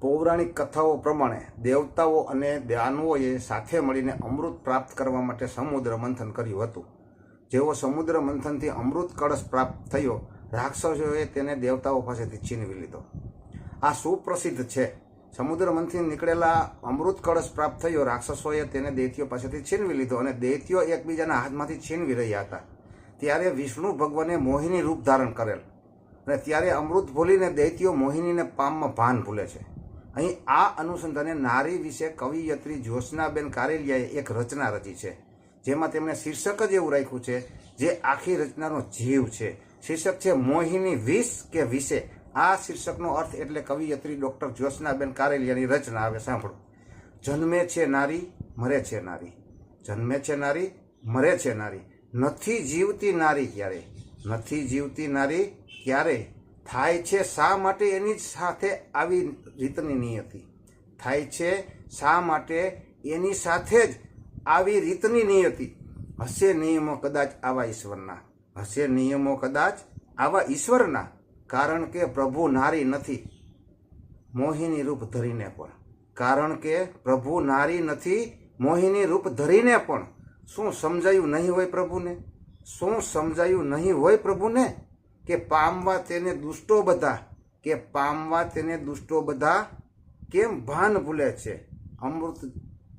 પૌરાણિક કથાઓ પ્રમાણે દેવતાઓ અને દાનવોએ સાથે મળીને અમૃત પ્રાપ્ત કરવા માટે સમુદ્ર મંથન કર્યું હતું. જેવો સમુદ્ર મંથનથી અમૃત કળશ પ્રાપ્ત થયો, રાક્ષસોએ તેને દેવતાઓ પાસેથી છીનવી લીધો. આ સુપ્રસિદ્ધ છે. સમુદ્ર મંથન નીકળેલા અમૃત કળશ પ્રાપ્ત થયો, રાક્ષસોએ તેને દૈત્યો પાસેથી છીનવી લીધો અને દૈત્યો એકબીજાના હાથમાંથી છીનવી રહ્યા હતા. ત્યારે વિષ્ણુ ભગવાને મોહિની રૂપ ધારણ કરેલ અને ત્યારે અમૃત ભૂલીને દૈત્યો મોહિનીને પામમાં ભાન ભૂલે છે. અહીં આ અનુસંધાને નારી વિશે કવિયત્રી જ્યોત્સનાબેન કારેલિયાએ એક રચના રચી છે, જેમાં તેમણે શીર્ષક જ એવું રાખ્યું છે જે આખી રચનાનો જીવ છે. શીર્ષક છે મોહિની વિષ કે વિશે. આ શીર્ષકનો અર્થ એટલે કવિયત્રી ડૉક્ટર જ્યોત્સનાબેન કારેલિયાની રચના. આવે સાંભળો. જન્મે છે નારી, મરે છે નારી. જન્મે છે નારી, મરે છે નારી. નથી જીવતી નારી ક્યારે, નથી જીવતી નારી ક્યારે. થાય છે શા માટે એની જ સાથે આવી રીતની નિયતિ. થાય છે શા માટે એની સાથે જ આવી રીતની નિયતિ. હશે નિયમો કદાચ આવા ઈશ્વરના, હશે નિયમો કદાચ આવા ઈશ્વરના. કારણ કે પ્રભુ નારી નથી મોહિની રૂપ ધરીને પણ. કારણ કે પ્રભુ નારી નથી મોહિની રૂપ ધરીને પણ. શું સમજાયું નહીં હોય પ્રભુને? શું સમજાયું નહીં હોય પ્રભુને? કે પામવા તેને દુષ્ટો બધા, કે પામવા તેને દુષ્ટો બધા કેમ ભાન ભૂલે છે. અમૃત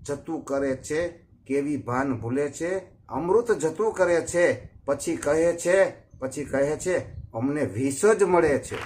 જતું કરે છે કેવી ભાન ભૂલે છે. અમૃત જતું કરે છે પછી કહે છે અમને વિષ જ મળે છે.